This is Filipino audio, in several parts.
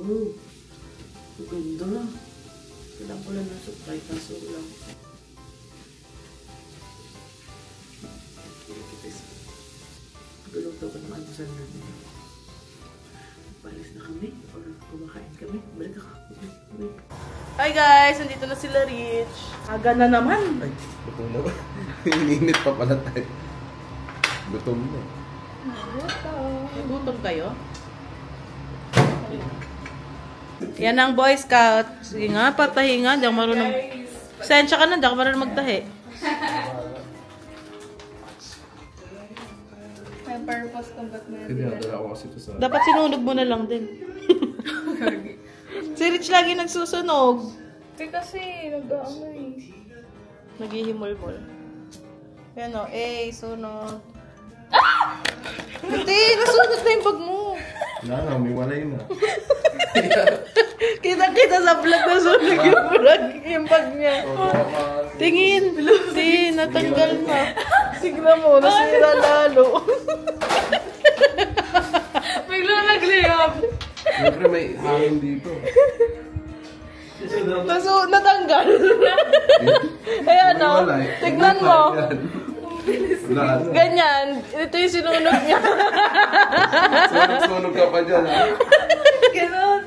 Wow. Maganda na. Kailangan ko lang ng supply. Kaso lang. Galuto ko ng almusal namin. Balis na kami. Kumakain kami. Balik ako. Hi guys! Nandito na sila Rich. Aga na naman. Ay, gutom na ba? Ininit pa pala tayo. Gutom na. Gutom kayo? Yan ang Boy Scout. Sige nga, patahi nga. Di ako marunong. Sensya ka na, di ako marunong magtahi. May purpose kung ba't na Hindi nadala ako kasi ito sa... Dapat sinunog mo na lang din. Si Rich lagi nagsusunog. kasi nag-ano eh. Naghihimol-mol. Yan o, sunog. Hindi, nasunog na yung bag mo. Wala na, may walay na. Kita-kita sa vlog na sunog yung bag niya. Tingin, natanggal na. Sigla mo, nasira lalo. Bigla nag-layup. Siyempre may hangin dito. Natanggal. Ayan o, tignan mo. Ganyan, ito yung sinunog niya. Sunog ka pa dyan, ha? Ganon.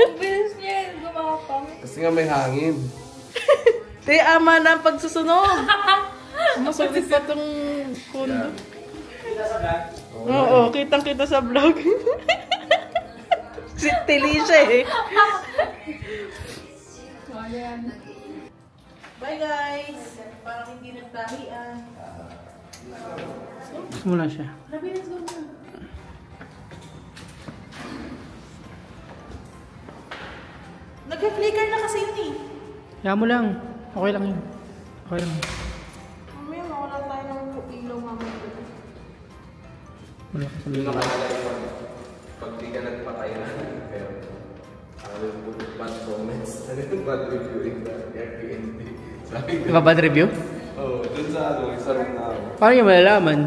Ang bilis niya, gumapang. Kasi nga may hangin. Ama na ang pagsusunog. Masakit pa itong kondo. Oo, kitang-kita sa vlog. Si Telisha eh. Bye guys! Parang hindi nagtahian. Gusto mo lang siya. Let's go na. Nag-flicker na kasi yun eh. Kaya mo lang. Okay lang yun. Okay lang. Mamaya mawala tayo ng ilaw mamaya. Wala ka sa Yung nakalagay ko, pag di ka nagpatay na, pero I will put bad comments. Ano yung bad review in the Airbnb? Sabi ko. Diba bad review? Oo, dun sa isa room na ako. Paano yung malalaman?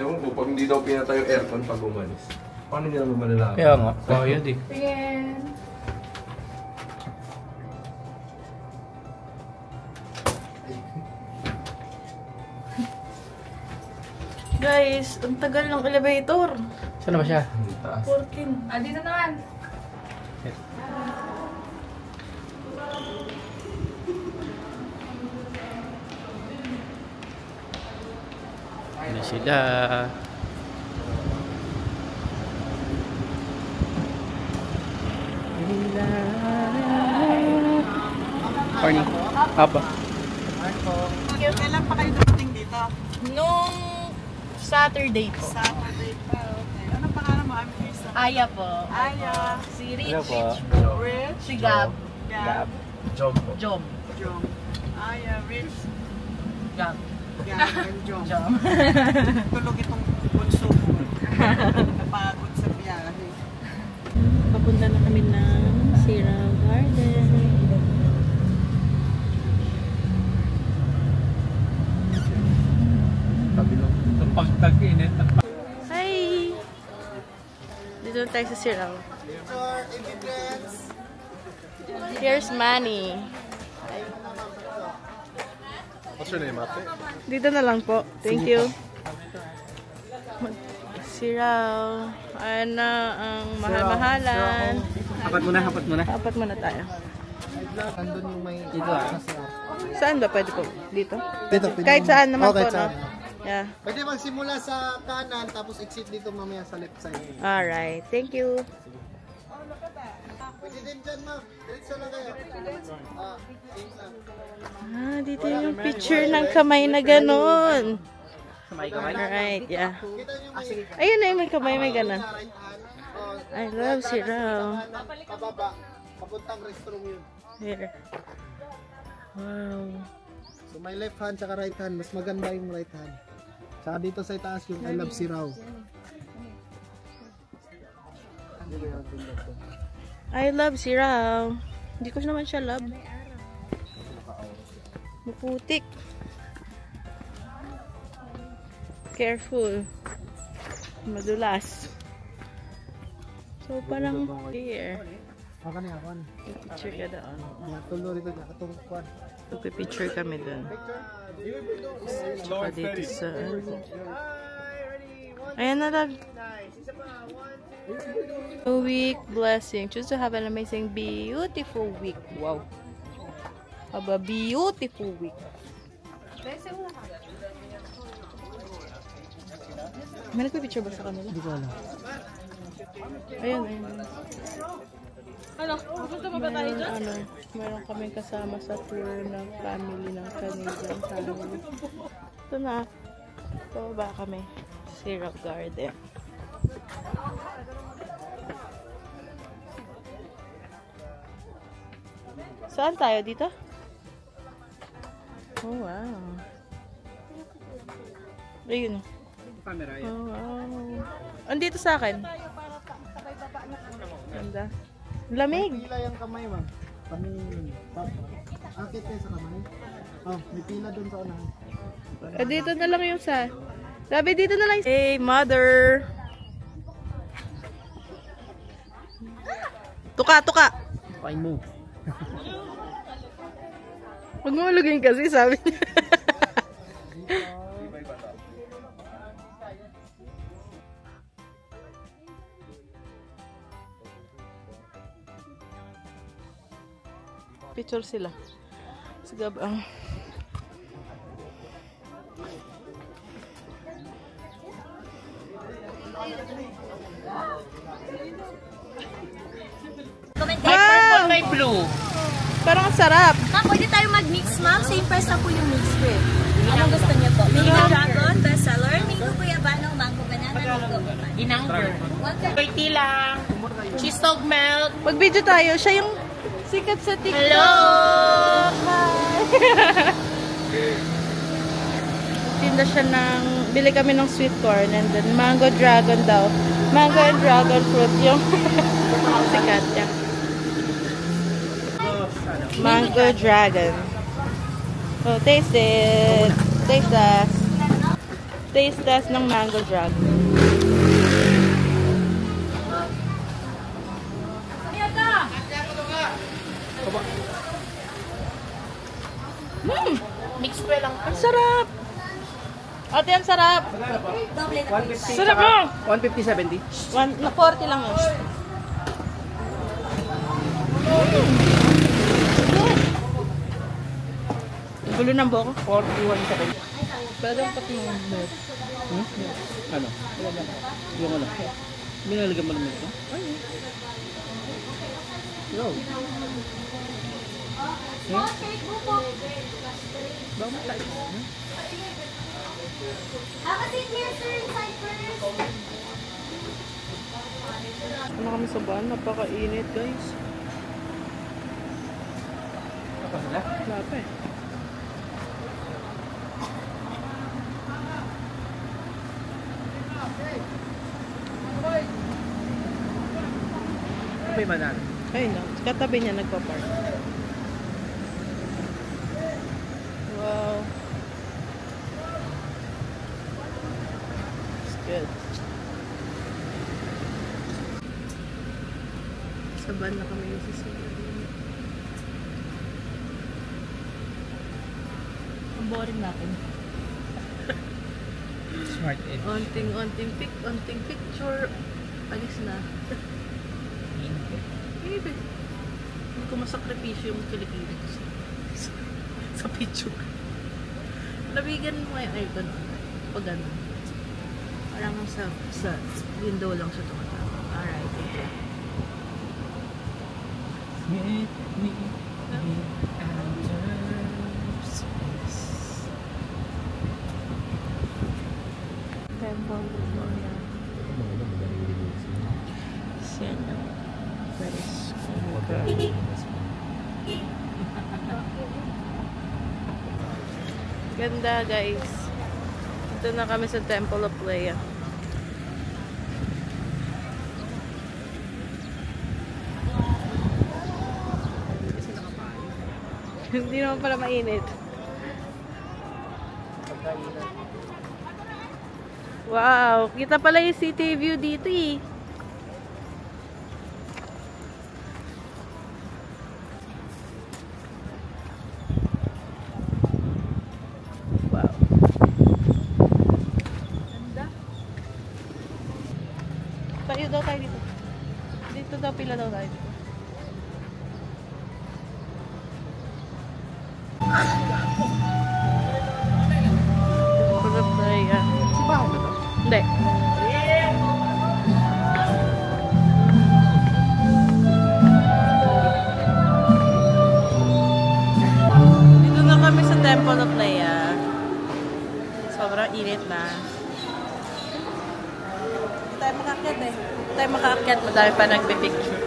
Ewan ko, pag hindi daw pinatay yung aircon pag umalis. Paano niya naman malalaman? Kaya nga. Wow, yun eh. Tingin. Guys, ang tagal ng elevator. Saan na ba siya? Ang taas. 14. Dito naman. Ano sila? Corny. Apa? Kailan pa kayo dumating dito? Nung Saturday po. Saturday pa, okay. Anong pangalan mo? I'm Krista. Aya po. Aya. Si Rich. Hello po. Rich. Si Gab. Gab. Job po. Jom. Jom. Aya, Rich. Gab. Gab and Jom. Jom. Tulog itong bunso ko. Napagod sa biyahe. Papunta na kami ng Sierra Garden. Hi! Dito na tayo sa Sierra. Here's Manny. What's your name, ate? Dito na lang po. Thank you. Siraw. Ayan na ang mahal-mahalan. Hapat muna, hapat muna. Apat muna tayo. Andun yung may... Dito ah. Saan ba pwede po? Dito? Dito, Kahit saan naman okay, po, no? Yeah. Pwede magsimula sa kanan, tapos exit dito mamaya sa left side. Alright. Thank you. Pwede din dyan, ma'am. Diretso lang kayo. Dito yung picture ng kamay na ganon. Kamay-kamay. Alright, yeah. Kita nyo may Ayun na yung may kamay, may ganon. right hand. I love Siraw. Pababa. Papuntang restroom yun. Here. Wow. So may left hand tsaka right hand. Mas maganda yung right hand. Tsaka dito sa itaas yung I love Siraw. I love Siraw. Hindi ko naman siya love. Maputik. Careful. Madulas. So parang here. Ako na ako. Picture ka doon. Tulo rito na katong kwan. Picture kami doon. Tsaka dito sa... Ayan na lang. A week blessing. Choose to have an amazing, beautiful week. Wow. Have a beautiful week. May nagpipicture ba sa kanila? Hindi ko alam. Ayun, ayun. Ano? Gusto mo ba tayo dyan? Meron kaming kasama sa tour ng family ng Canadian family. Ito na. Pababa kami. Syrup Garden. Saan tayo? Dito? Oh, wow. Ayun. Camera yan. Oh, wow. Andito sa akin. Ganda. Lamig. May pila yung kamay, ma'am. Akit kayo sa kamay. Oh, may pila dun sa unahan. Dito na lang yung sa... Sabi, dito na lang. Hey, mother. Tuka, tuka. Tukain mo. Huwag mo malugin kasi, sabi niya. Picture sila. Sigab ang... Purple, may blue. Parang ang sarap. Ma'am, pwede tayo mag-mix, ma'am. Same price na po yung mix with. Anong gusto niyo po? Mango Dragon, bestseller, Mango Guyabano, Mango Banana, Mango Banana. Inangger. 130 lang. Cheese dog milk. Pag-video tayo, siya yung sikat sa TikTok. Hello! Hi! Tinda siya ng... Bili kami ng sweet corn and then mango dragon daw. Mango and dragon fruit yung sikat niya. Mango dragon. Oh, taste it. Taste test. Taste test ng mango dragon. Mix ko lang. Ang sarap! Ate, ang sarap! Double na po. Sarap mo! 150-70. 40 lang yun. Ang gulo ng buhok ko. 41-70. Pero pati yung milk. Ano? Yung ano? Binalagyan mo ng milk, no? Yo. Have a seat here, sir. Inside first. Ano kami sa van? Napakainit, guys. Apa sila? Wala pa eh. Ano ba yung banana? Ayun na. Katabi niya nagpa-park. Wow. It's good. Sa van na kami yung sisigaw. Ang boring natin. Smart edge. Onting picture. Alis na. Hindi ko masakripisyo yung kilikili ko sa picture. Labigan mo yung aircon. Pag ano. Parang sa window lang siya tumatawa. Alright, okay. Meet me outer space. Temple Gloria. Siena. Paris. Ganda, guys. Ito na kami sa Temple of Leia. Hindi naman pala mainit. Wow! Kita pala yung city view dito eh. pila daw tayo. Temple of Playa. Baho na to. Hindi. Dito na kami sa Temple of Playa. Sobrang init na. Hindi tayo makaakyat eh. Hindi tayo makaakyat. Madami pa nagpipicture.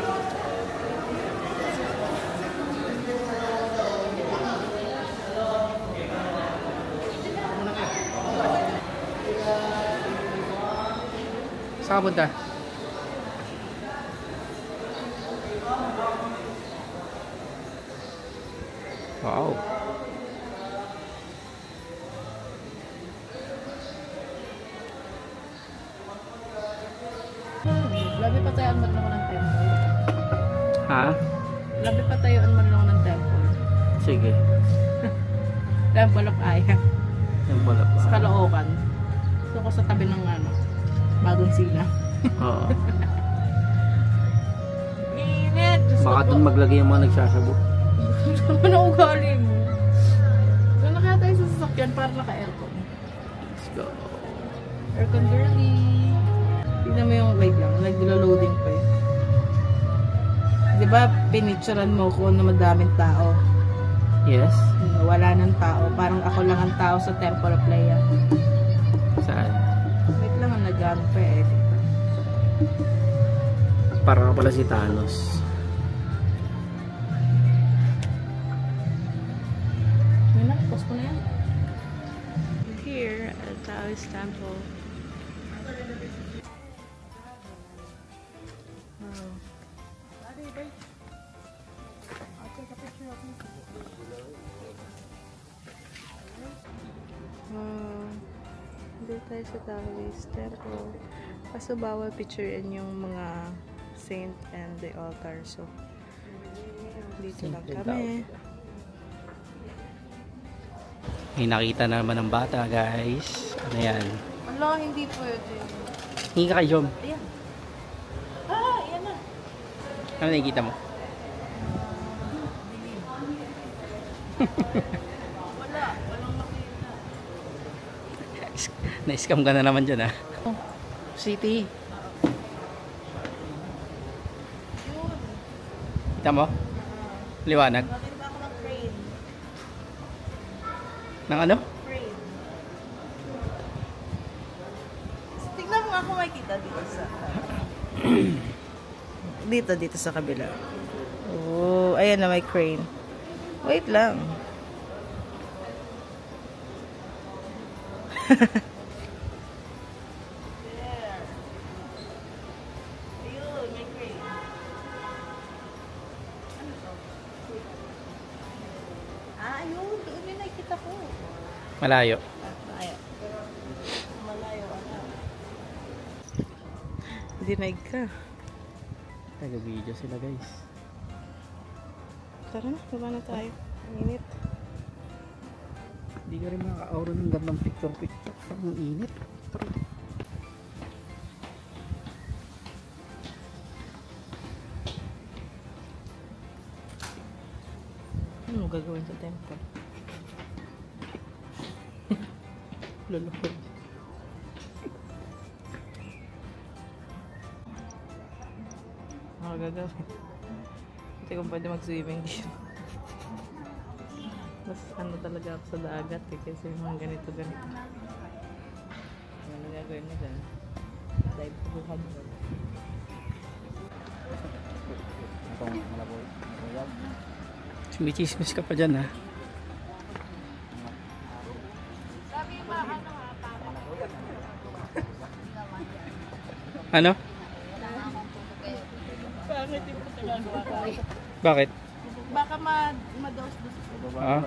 Saan ka punta? Wow. Labi pa tayo ang marunong ng temple. Ha? Labi pa tayo ang marunong ng temple. Sige. Temple of Aya. Temple of Sa Playa. Caloocan. Gusto ko sa tabi ng Bagong Sila. Oo. Init! Baka doon maglagay yung mga nagsasabu. Ano ugali mo? Doon na kaya tayo sa sasakyan para naka-aircon. Let's go. Aircon girly. Tignan mo yung wait lang. Naglo-loading pa yun. Diba pinicturean mo ko na madaming tao? Yes? Wala ng tao. Parang ako lang ang tao sa Temple of Playa. Saan? Wait lang, nag-ano pa eh. Para ka pala si Thanos. Yun na, post ko na yan. Here at Taoist Temple. Wow. Dito tayo sa Taoist Temple. Kaso bawal picturein yung mga saint and the altar. So, dito lang kami. May nakita na naman ng bata, guys. Ano yan? Ala, hindi pwede. Hingi ka kay Jom. Ayan. Ah, ayan na. Ano nakikita mo? Walang makita. Na-scam ka na naman dyan, ha? City. Kita mo? Liwanag. Bakit ba ako ng crane? Nang ano? Crane. Tignan mo nga kung makikita dito sa... dito sa kabila. Oh, ayan na may crane. Wait lang. Ayun, may crane. Ano to? Ah, ayun. Doon yung nakikita ko. Malayo. Malayo. Malayo. Dinaig ka. Taga-video sila, guys. Tara na, baba na tayo. Ang init. Hindi ka rin makaka-aura ng gandang picture-picture. Ang init. Ano gagawin sa temple? Lulukod. Ano gagawin? Hindi ko pwede mag-swimming dito. Mas ano talaga ako sa dagat eh. Kasi mga ganito. Ano gagawin mo dyan? Dive ko bukan mo. Sumisismis ka pa dyan, ha? Ano? Bakit? Baka ma-dose-dose ko. Ah?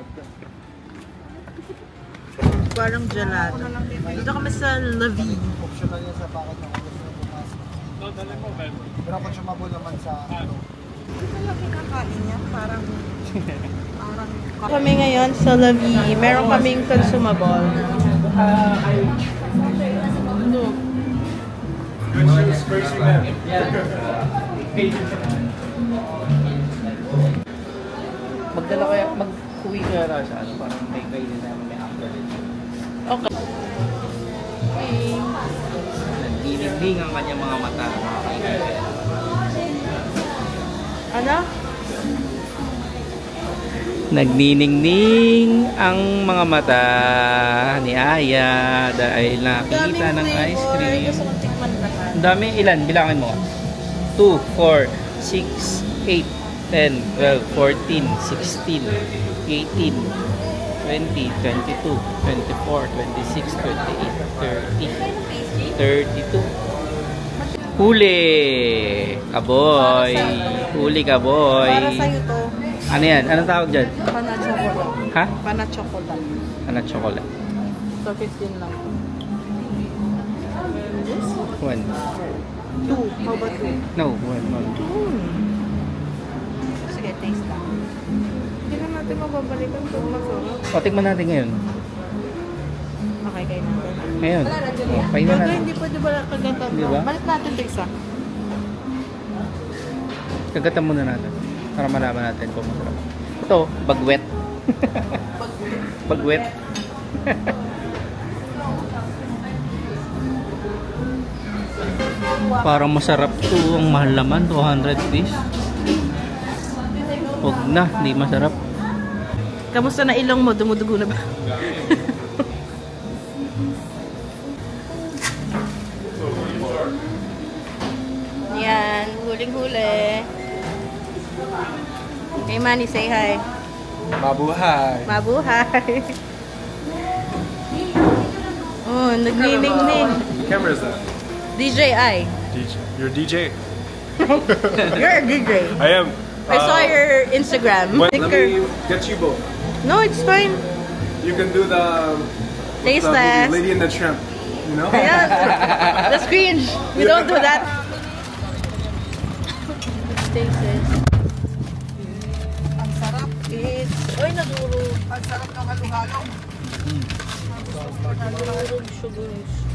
Parang gelato. Dito kami sa La Vie. Optional yan sa bakit ako gusto mo bukas. Pero consumable naman sa ano. Ito lagi kakain niya. Parang Kami ngayon sa La Vie. Meron kaming consumable. First, Magdala kaya, mag-uwi kaya tayo sa ano, parang may kainin namin may after din. Okay. Nagdinigding ang kanyang mga mata, mga kaibigan. Ano? Nagniningning ang mga mata ni Aya dahil nakita ng ice cream. Gusto kong tikman naman. Ang dami, ilan? Bilangin mo. 2, 4, 6, 8, 10, 12, 14, 16, 18, 20, 22, 24, 26, 28, 30, 32. Huli! Kaboy! Huli kaboy! Para sa'yo to. Ano yan? Anong tawag dyan? Pana chocolate. Ha? Pana chocolate. Ano chocolate? So, 15 lang. 1. 2. How about 2? No, 1. Sige, taste lang. Hindi na natin mababalikan ito. Masarap. O, tikman natin ngayon. Okay, kayo natin. Ngayon. O, pahinga Bago, natin. hindi pwede ba kagatan Di mo? ba? Balik natin ito isa. Kagatan muna natin. Para malaman natin kung masarap. Ito, bagwet. Bagwet. Parang masarap to. Ang mahal naman, 200 piece. Huwag na, hindi masarap. Kamusta na ilong mo? Dumudugo na ba? Yan, huling-huli. Hey Manny, say hi. Mabuhay! Mabuhay. Oh, nagniningning. Camera is that? DJI. DJ. You're a DJ? You're a DJ. I am. I saw your Instagram. Let Sticker. me get you both. No, it's fine. You can do the Taste movie, test. Lady and the Tramp. You know? Yeah, that's cringe. We don't do that. Taste test. Ang sarap. It's... Oy, naduro. Ang sarap ng halo-halo. Naduro siya, guys.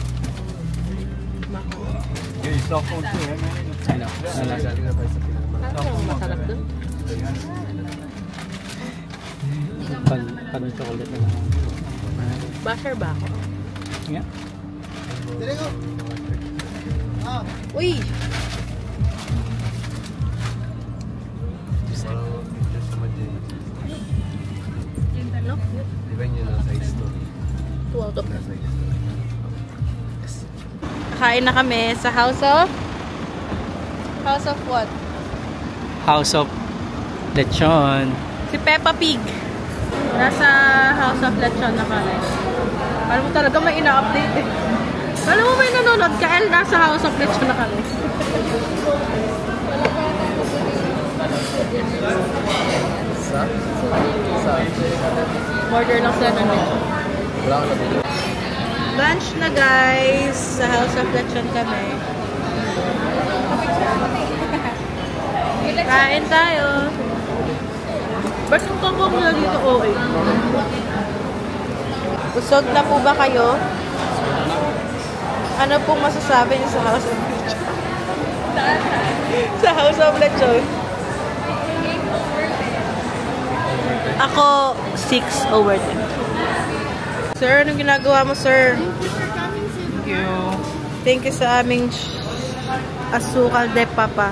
Get your cell phone too, Ano? Ano masarap dun? Paano chocolate na lang? Basher ba ako? Yeah. Dili ko. Ah, Uy! Ano? Diba yun yung nasa story? 2 out of 10. Kain na kami sa House of what? House of Lechon. Si Peppa Pig. Nasa House of Lechon na kami. Alam mo talaga may ina-update eh. Alam mo may nanonood ka, El, nasa House of Lechon na kami. Order lang sila ng lechon. Wala ko na. Lunch na guys. Sa House of Lechon kami. Kain tayo. Ba't yung kangkong na dito OA? Busog na po ba kayo? Ano pong masasabi niyo sa House of Lechon? Sa House of Lechon? Ako, 6/10. Sir, anong ginagawa mo, sir? Thank you. Thank you sa aming asukal de papa.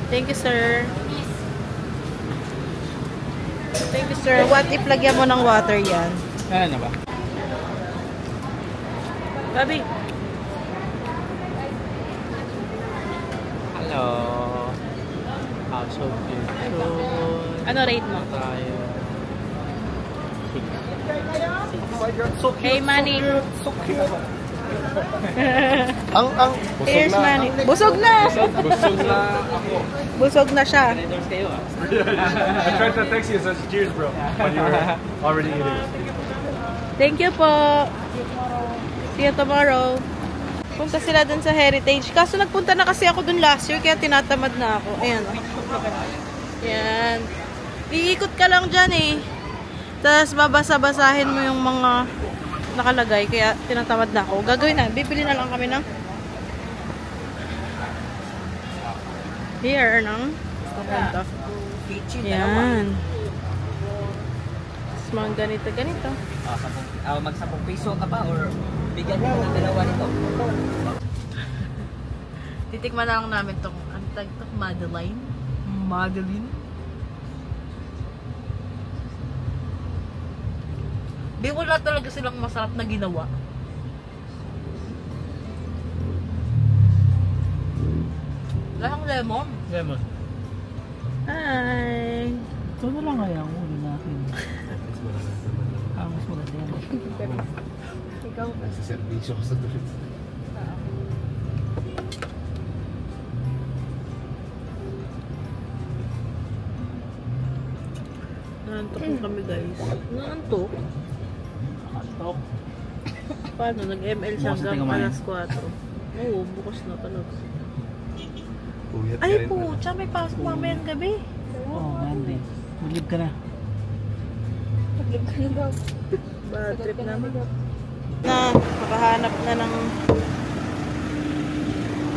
Thank you, sir. Thank you, sir. What if lagyan mo ng water yan? Ano na ba? Gabi. Hello. House of Lechon. Ano rate mo? Tayo. Hey, Manny. ang Here's Manny. Busog na! Busog na ako. Busog na siya. Endorse kayo ah. I tried to text you and said, cheers, bro. But you were already eating. Thank you po. See you tomorrow. Punta sila dun sa Heritage. Kaso nagpunta na kasi ako dun last year, kaya tinatamad na ako. Ayan. Yan. Iikot ka lang dyan eh. Tapos babasa-basahin mo yung mga nakalagay, kaya tinatamad na ako. Gagawin na. Bibili na lang kami ng here ng pupunta. Yan. Tapos mga ganito. Mag 10 piso ka pa or bigyan ka ng dalawa nito? Titikman na lang namin itong, ano tag ito? Madeline. Di wala talaga silang masarap na ginawa. Lahang lemon. Lemon. Hi! Ito na lang kaya ang ulo natin. Mas maganda yan. Ikaw? Nasa servisyo ko sa tuloy. Nanantok po kami guys. Nanantok? Antok. Paano? Nag-ML siya Bukas na hanggang kumain. alas 4. Oo, bukas na talaga. Puyat Ay po, tsaka may pasok mamayang gabi. Oo, nandi. Maglib ka na. Bad trip namin. Na, makahanap na ng...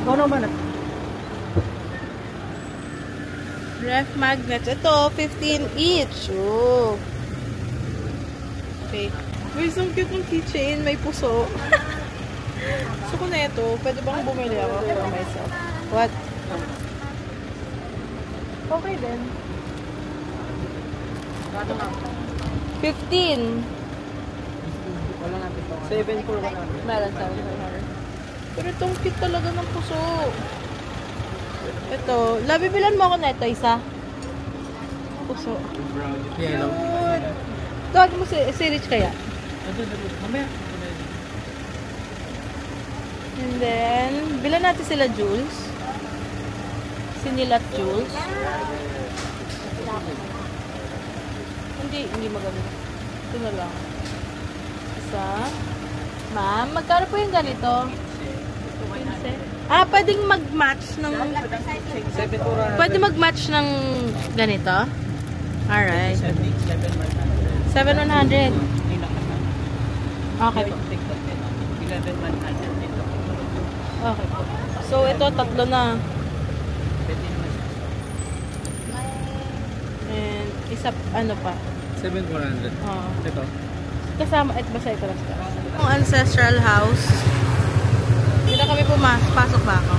Ano ba na? ref magnets. Ito, 15 each. Oh. Okay. Uy, so cute ng keychain. May puso. Gusto ko na ito. Pwede bang bumili ako for myself? What? Okay din. 15. 7 for 100. Meron sa 100. Pero itong cute talaga ng puso. Ito. Bibilan mo ako na ito, isa. Puso. Yellow. Cute. Tawag mo si Rich kaya. Mamaya. And then, bilan natin sila Jules. Sinilat Jules. Hindi maganda. Ito na lang. Isa. Ma'am, magkano po yung ganito? 15. Ah, pwedeng mag-match ng... Pwede mag-match ng ganito? Alright. 7,100. Okay po. Okay po. So, ito, tatlo na. And, isa, ano pa? 7,400. Oo. Ito. Kasama, basta ito lang. Ang ancestral house. Hindi na kami pasok ba ako?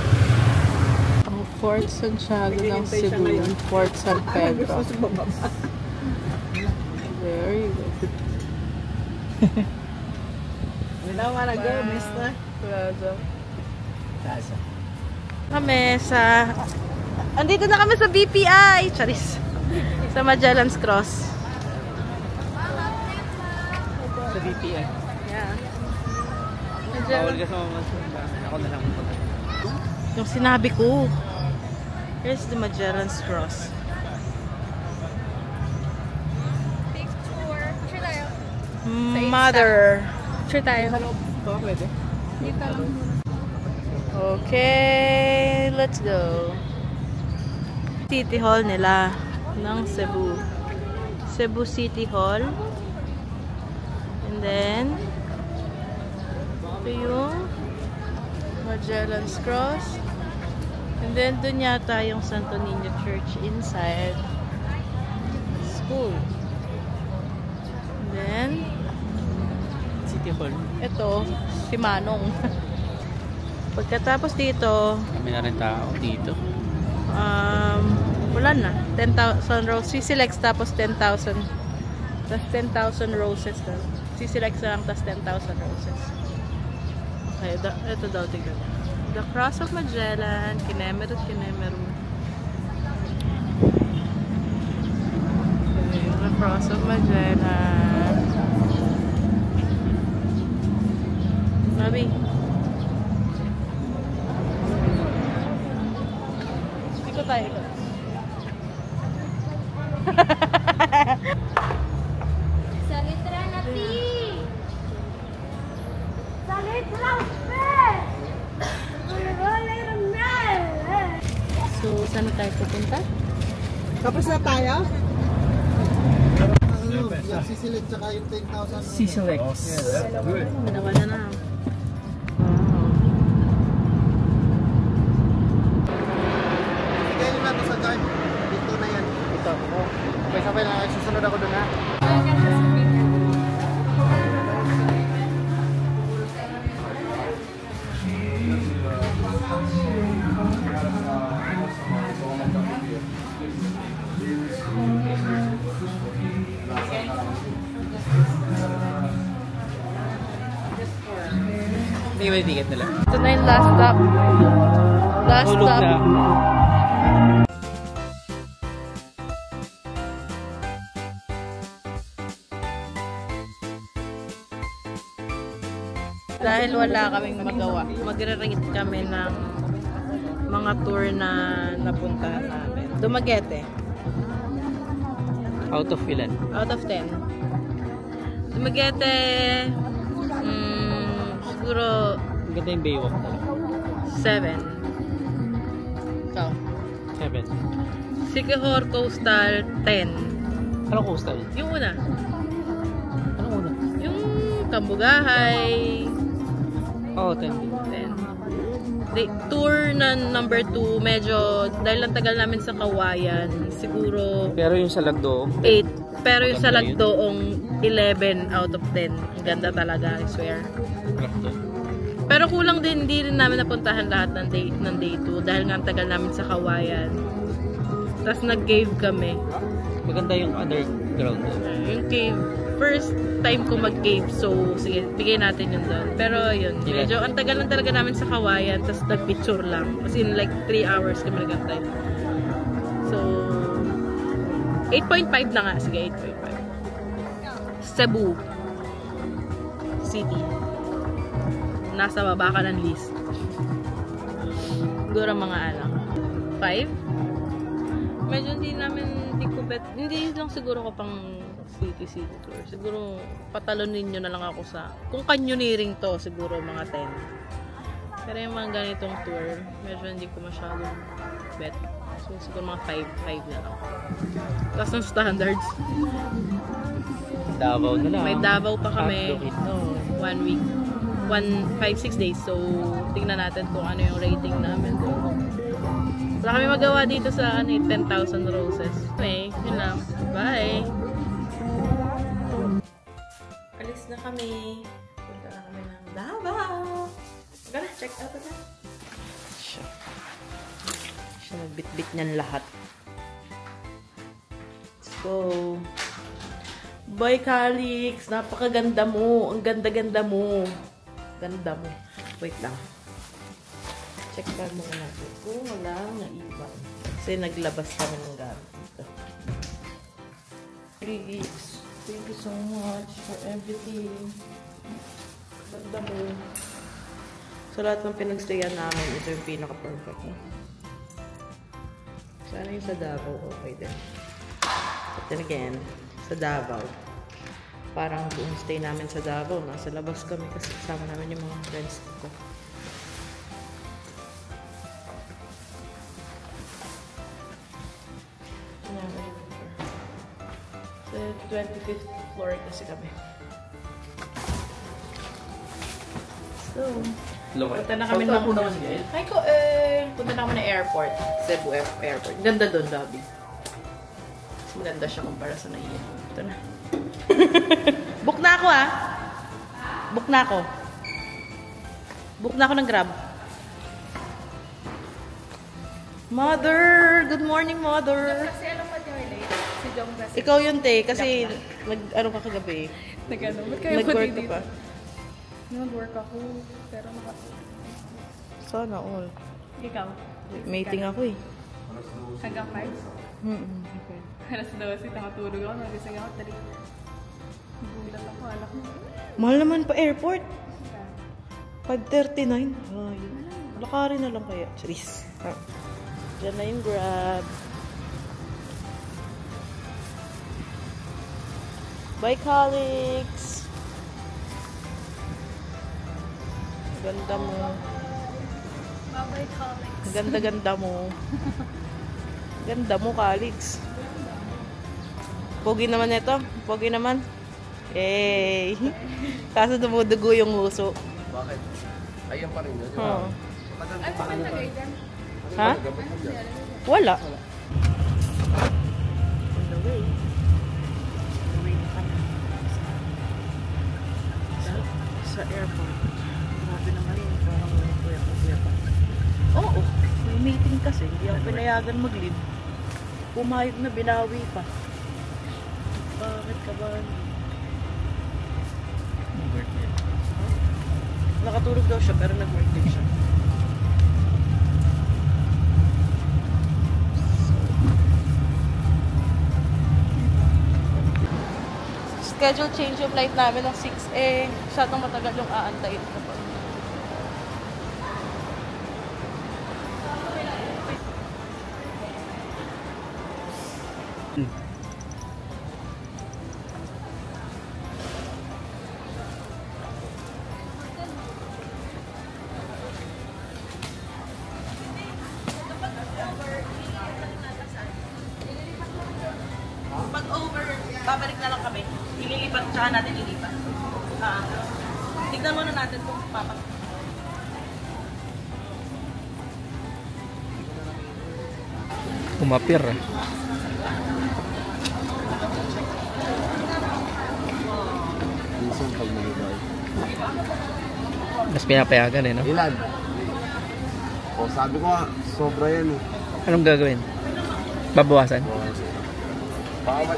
Ang Fort Santiago ng Cebu. Fort San Pedro. Very good. Plaza. Kami sa... Andito na kami sa BPI! Charis! Sa Magellan's Cross. Sa BPI. Yeah. Bawal ka sa mga ako na lang. Yung sinabi ko. Here's the Magellan's Cross. Mother. Sure tayo. Pwede. Okay, let's go. City Hall nila ng Cebu. Cebu City Hall. And then, ito yung Magellan's Cross. And then, dun yata yung Santo Niño Church inside school. And then, City Hall. ito, si Manong. Pagkatapos dito, Kami na rin tao dito. wala na. 10,000 roses. CCLEX tapos 10,000. Tapos 10,000 roses. CCLEX na lang tapos 10,000 roses. Okay, ito daw, tignan. The Cross of Magellan, Kinemeru, Kinemeru. Okay, the Cross of Magellan. Sabi. Ikot tayo, ikot. Sa litra na ti! Sa litra So, saan tayo pupunta? Tapos na tayo? Ano, yung sisilig tsaka yung 10,000. CCLEX. Nawala na. Bigay nyo na ito sa card. Hindi ba yung ticket nila? Ito na yung last stop. Last Tulog stop. na. Dahil wala kaming magawa, magre-rate kami ng mga tour na napuntahan namin. Dumaguete. Out of ilan? Out of 10. Dumaguete, siguro Ang ganda yung Baywalk talaga. 7. Ikaw? 7. Siquijor Coastal, 10. Anong coastal? Yung una. Anong una? Yung Kambugahay, Oo, 10. 10. Tour na number 2, medyo, dahil ang tagal namin sa Kawayan, siguro Pero yung sa Lagdo, 8. Pero yung sa Maganda yun. Lagdoong 11 out of 10. Ang ganda talaga, I swear. Lagdo. Pero kulang din, hindi rin namin napuntahan lahat ng day 2 dahil nga ang tagal namin sa Kawayan. Tapos nag-cave kami. Maganda yung underground. Yung cave, first time ko mag-cave, so sige, bigay natin yun doon. Pero yun, medyo ang tagal lang talaga namin sa Kawayan, tapos nag-picture lang. As in like 3 hours kami nag-antay. So, 8.5 na nga. Sige, 8.5. Cebu City. Nasa baba ka ng list. Siguro mga 5? Medyo hindi ko bet. Hindi lang siguro ko pang city tour. Siguro patalonin nyo na lang ako sa, kung canyoneering to, siguro mga 10. Pero yung mga ganitong tour, medyo hindi ko masyadong bet. So siguro mga 5 na lang. Tapos ng standards. Davao na lang. May Davao pa kami. No. 1 week. 5-6 days. So, tingnan natin kung ano yung rating namin. Wala kami magawa dito sa 10,000 roses. Okay, yun lang. Bye! Alis na kami. Punta na kami ng Davao. Magana, check out na. Siya nagbit-bit niyan lahat. Let's go. Boy, Calix, napakaganda mo. Ang ganda-ganda mo. Ganda mo. Wait lang. Check pa muna natin kung wala naiwan. Kasi naglabas kami ng gamit dito. Please, thank you so much for everything. Ganda mo. Sa lahat ng pinagstayan namin, ito yung pinaka-perfect. Sana yung sa Davao, okay din. But then again, sa Davao, parang buong stay namin sa Davao, nasa labas kami kasi kasama namin yung mga friends ko. Sa 25th floor kasi kami. So, punta na kami ng punta na kami ng airport. Cebu Airport. Ganda doon, lobby. Mas maganda siya kumpara sa Naiya. Ito na. Book na ako Book na ako. Book na ako ng Grab. Mother! Good morning, Mother! Kasi alam mo yung late? Si Jong kasi. Ikaw yun, te. Kasi nag-ano ka kagabi. Nag-ano? Ba't kayo Nag-work ka pa. Nag-work ako. Pero Sana all. Ikaw? Mating ako eh. Hanggang 5? Okay. Alas 12, nakatulog ako. Nagising ako 3. Gulat ako. Alak mo. Mahal naman pa airport. 5:39. Ay, lakarin na lang kaya. Charis. Diyan na yung Grab. Bye, colleagues. Ganda mo. Bye-bye, colleagues. Ganda-ganda mo. Ganda mo, colleagues. Pogi naman ito. Pogi naman. Hey. Kaso dumudugo yung uso. Bakit? Ayan pa rin yun. Oo. Ano ba nagay dyan? Ha? Wala. Sa airport. Grabe naman yun. Parang kuya pa. Oo. May meeting kasi. Hindi ako pinayagan mag-leave. Pumayag na binawi pa. Bakit ka ba? Nakatulog daw siya pero nag-work din siya. Schedule change yung flight namin ng 6 masyadong matagal yung aantayin ko pa. Pag over, babalik na lang kami. Ililipat, tsaka natin ilipat. Tignan muna natin kung papak. Umapir. Minsan pag nalibay. Mas pinapayagan eh, no? Ilan? O sabi ko nga, sobra yan eh. Anong gagawin? Babawasan? Baka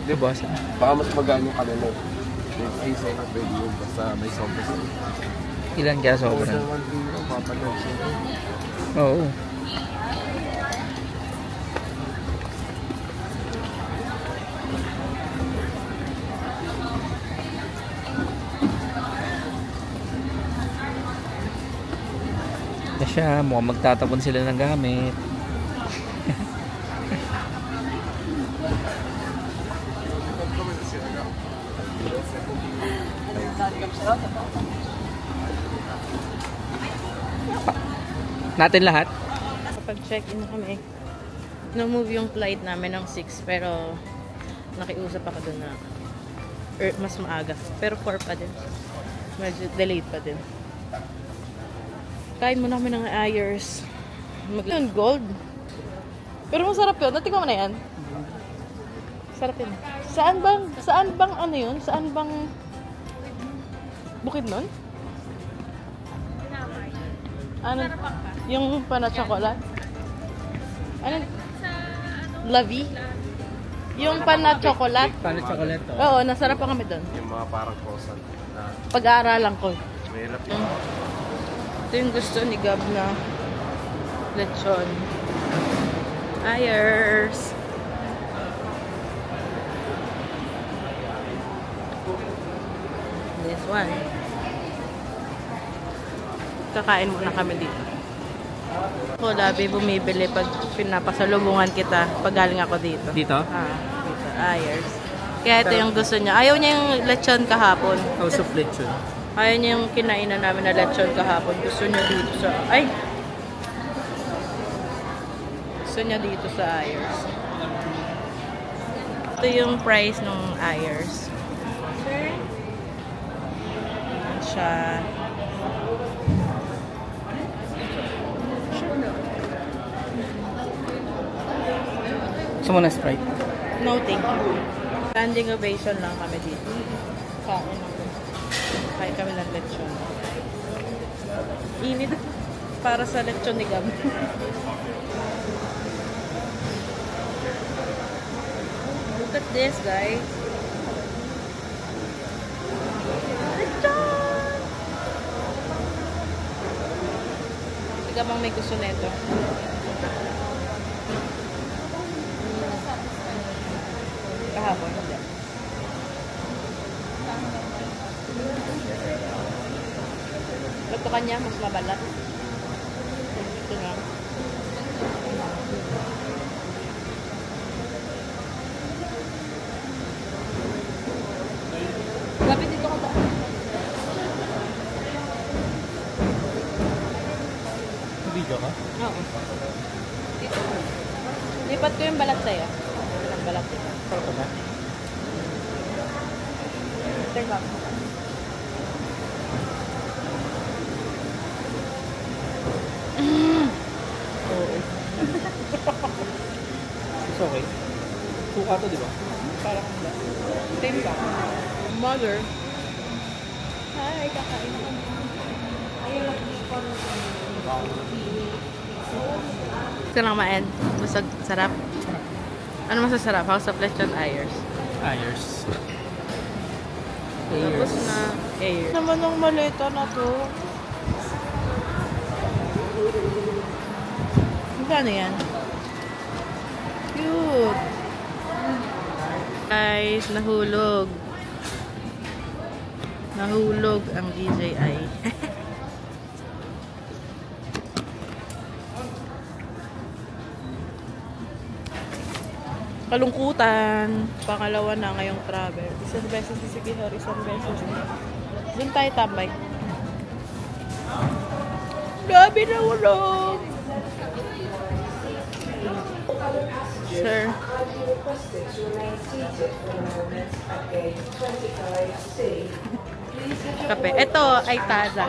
Babawasan. mas magaan yung kanila. Ay, sa na pwede yun. Basta may sobra sila. Ilan kaya sobra? Sa 1 kilo, papalag siya. Oo. Na siya, mukhang magtatapon sila ng gamit. Natin lahat? Kapag check-in na kami, na-move yung flight namin ng 6 pero nakiusap ako dun na mas maaga. Pero 4 pa din. Medyo delayed pa din. Kain muna kami ng Ayers. Yun, gold. Pero masarap yun. Natikman mo na yan? Sarap yun. Saan bang ano yun? Saan bang bukid nun? Ano? Yung pana-chocolate? Ano? Lavi? Yung pana-chocolate? Pana-chocolate to. Oo, nasarap pa kami doon. Yung mga parang croissant na Pag-aaralan ko. mahirap Ito yung gusto ni Gab na lechon. Ayers! This one. Kakain muna kami dito. Ako, labi bumibili pag pinapasalubungan kita pag galing ako dito. Dito? Dito. Ayers. Kaya ito yung gusto niya. Ayaw niya yung lechon kahapon. House of Lechon. Ayaw niya yung kinainan namin na lechon kahapon. Gusto niya dito sa... Ay! Gusto niya dito sa Ayers. Ito yung price ng Ayers. Ayan siya. Gusto mo na Sprite? No, thank you. Standing ovation lang kami dito. Kain kami ng lechon. Init para sa lechon ni Gab. Look at this, guys. Lechon! Si Gab ang may gusto nito. Kahapon, hindi. Ito kanya, mas mabalat. Ito nga. Lapit dito ka ba? Video ka? Oo. Dito. Lipat ko yung balat sa'yo. Ang balat dito. Photo ba? Turn back. It's okay. Suka to, di ba? Parang hindi. Turn back. Mother. Hi, kakain. Gusto lang maen. Busog. Sarap. Ano masasarap? House of Lechon Ayers. Ayers. Tapos na air. Naman ang maleta na to. Ano yan? Cute! Guys, nahulog. Nahulog ang DJI. Kalungkutan. Pangalawa na ngayong travel. Isang beses si Sikihor, isang beses na. Doon tayo tambay. Grabe na ulog! Sir. Kape. Ito ay Taza.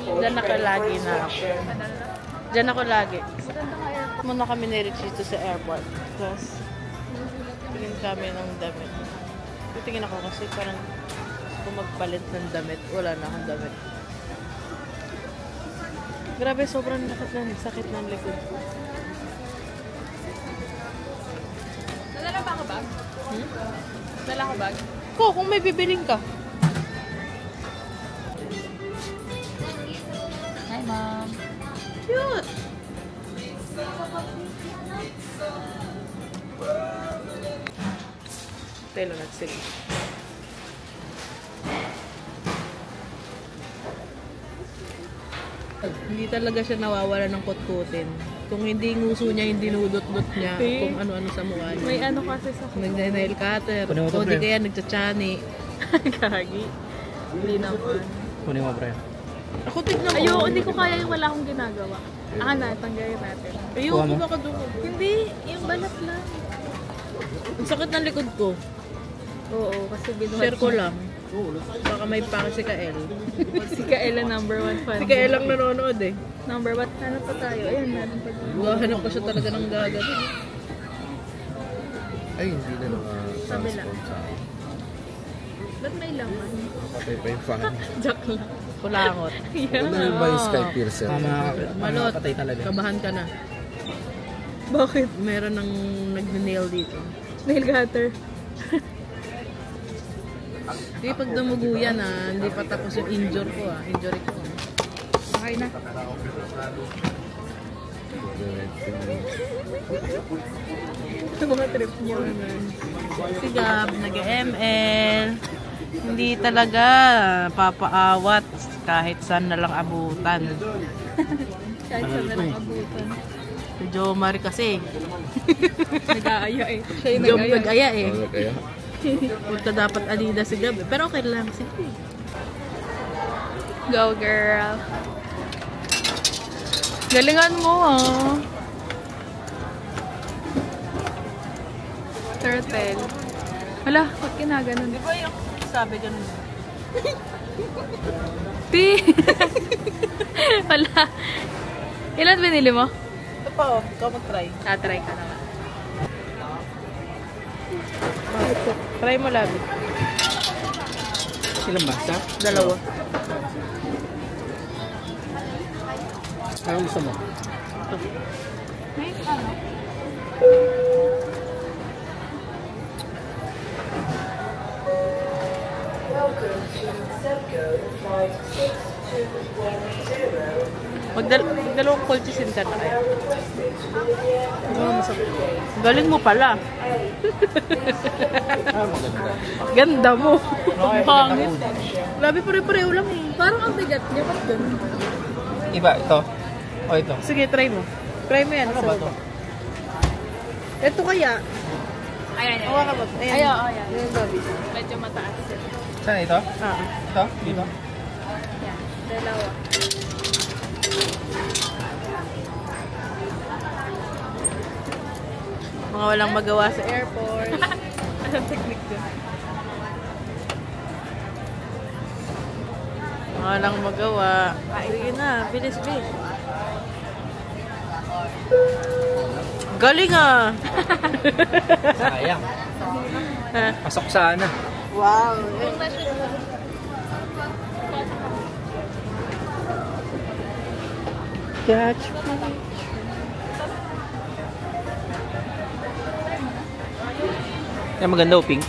Diyan ako lagi na ako. Diyan ako lagi. Muna kami ni-reach sa airport. Tapos, tingin kami ng damit. Titingin ako kasi parang gusto magpalit ng damit. Wala na akong damit. Grabe, sobrang sakit ng likod. Dala ba ako bag? Dala ko bag? Ko, kung may bibiling ka. Hi, Mom. Cute! Tayo lang nagsili. Hindi talaga siya nawawala ng kutkutin. Kung hindi nguso niya, hindi nudot-dot niya, kung ano-ano sa mukha niya. May ano kasi sa Nag-nail cutter. O di kaya nagtsachani. Kagi. Hindi naman. Kunin mo, pre. Ako tignan mo. Ayoko, hindi ko kaya yung wala akong ginagawa. Tanggalin natin. Ayoko makadungog. Hindi, yung balat lang. Ang sakit ng likod ko. Oo, kasi binuhat. Share ko lang. Baka may pake si Kael. Si Kaela number 1 fan. Si Kael lang nanonood eh. Number 1. Ano pa tayo? Ayan, meron pa dito. Gahanap ko siya talaga ng gagat. Ay, hindi na Kabila. naka-transport sa akin. Ba't may laman? Patay pa yung fan. Jack lang. Kulangot. Ano na yung ba yung Sky Piercer? Malot. Patay talaga. Kabahan ka na. Bakit? Meron ng nag-nail dito. Nail cutter. Di pag dumugo yan hindi pa tapos yung injury ko. Okay na. Ito mga trip niyo. Si Gab, nag-ML. Hindi talaga papaawat kahit saan na lang abutan. Kahit saan na lang abutan. Si Jomar kasi. Nag-aaya eh. Siya yung Jom nag-aaya. nag-aya eh. Ano kaya? Punta dapat Adidas si Gab. Pero okay lang. Sige. Go girl. Galingan mo Turtle. Hala, ba't kinaganon? Di ba yung sabi ganun? Ti! Wala. Ilan binili mo? Ito pa ikaw mag-try. Try ka naman. Try mo labi. Ilan ba? Isa? Dalawa. Anong gusto mo? May ano? Magdalawang colchisin ka na kaya. Galing mo pala. Maganda. Ganda mo. Pangit. Grabe, pare-pareho lang eh. Parang ang bigat niya. Ba't ganun? Iba, ito. O ito. Sige, try mo. Try mo yan. Ano ba ito? Ito kaya. Ayan. Hawa ka ba? Ayan. Ayan. Ayan, Bobby. Medyo mataas. Saan ito? Ah. Ito? Dito? Yan. Dalawa. Mga walang magawa sa airport. Anong technique dun? Mga walang magawa. Sige na, bilis. Galing ah! Sayang. Pasok sana. Wow! Catch me. Yan maganda o pink.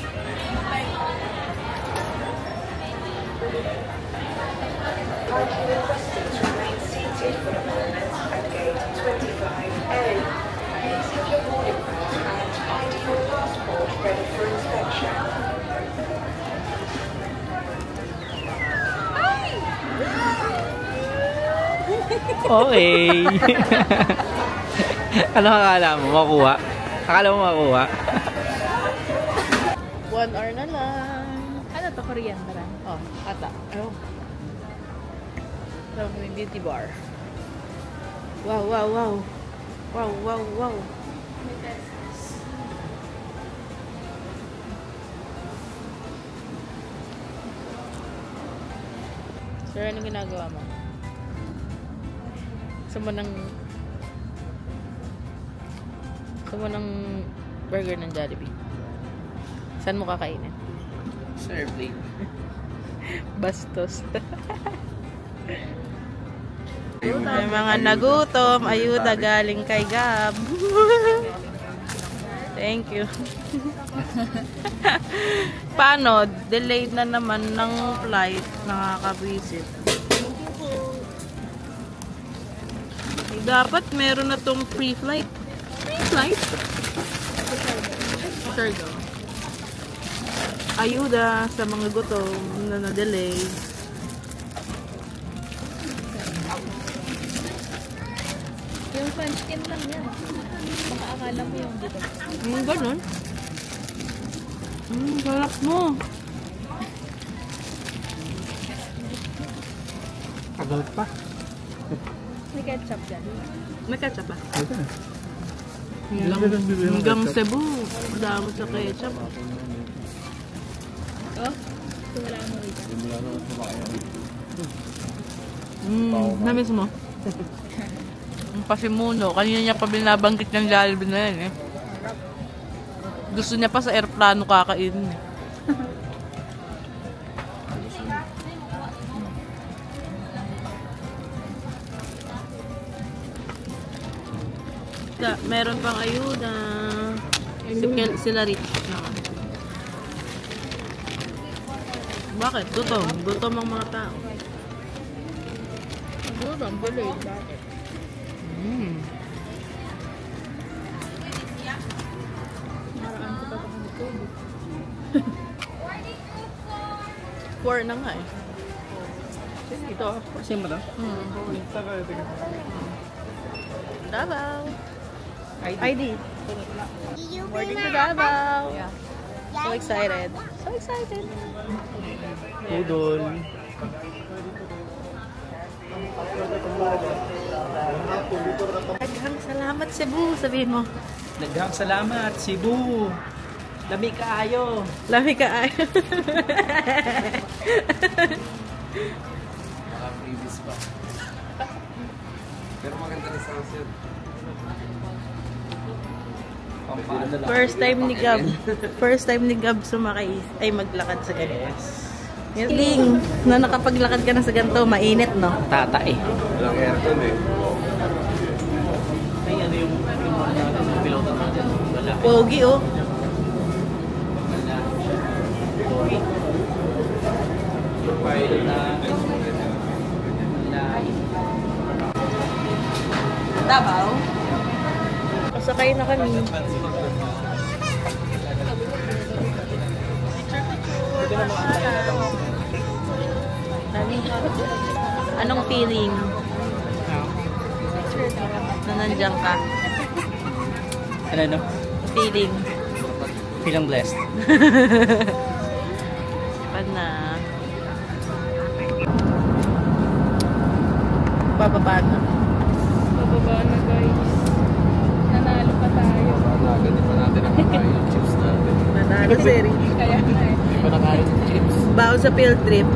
Okay. Ano akala mo? Makuha? Akala mo makuha? 1 hour na lang. Ano to? Korean ba lang? Oh, ata. Oh. So, may beauty bar. Wow, wow, wow. Wow, wow, wow. Sir, anong ginagawa mo? Gusto mo ng burger ng Jollibee? Saan mo kakainin? Sir, plate. Bastos. May mga nagutom. Ayuda galing kay Gab. Thank you. Paano? Delayed na naman ng flight. Nakaka-visit. Dapat meron na tong free flight. Free flight? Cargo. Ayuda sa mga gutom na na-delay. Yung panskin lang yan. Baka akala mo yung dito. Ganun. Sarap mo. Tagal pa. May ketchup dyan. May ketchup ba? Ito na. Hanggang Cebu. Madami sa ketchup. Oh? So wala mo rito. Namiss mo? Ang pasimuno. Kanina niya pa binabanggit ng Jollibee na yan eh. Gusto niya pa sa airplano kakainin eh. Meron pang ayuda. Sila rich. Bakit? Gutom ang mga tao. Gutom, buloy. Bakit? Maraan ko pa kung gutom. 4 na nga eh. Ito. Kasi mo to? Davao. ID. Morning to Davao. Yeah. So excited. So excited. Udol. Daghang salamat Cebu, sabihin mo. Daghang salamat, Cebu. Lami kaayo. Lami ka ay. Naka-freebies pa. Pero maganda rin sa sunset. First time ni Gab sumakay ay maglakad sa ganito. Yes. Ling, na nakapaglakad ka na sa ganito, mainit no? Tata eh. Walang aircon eh. Ay, ano yung piloto natin? Wala. Pogi oh. Pogi. Yung pilot na Davao. Pasakay na kami. Anong feeling? Na nandiyan ka? ano? Feeling? Feeling blessed. Pag na bababa na. Bababa na guys. Nanalo pa tayo. Ganyan pa natin ang kakain yung chips natin. Nanalo seri. Kaya na eh. Hindi pa nakain yung chips. Baon sa field trip.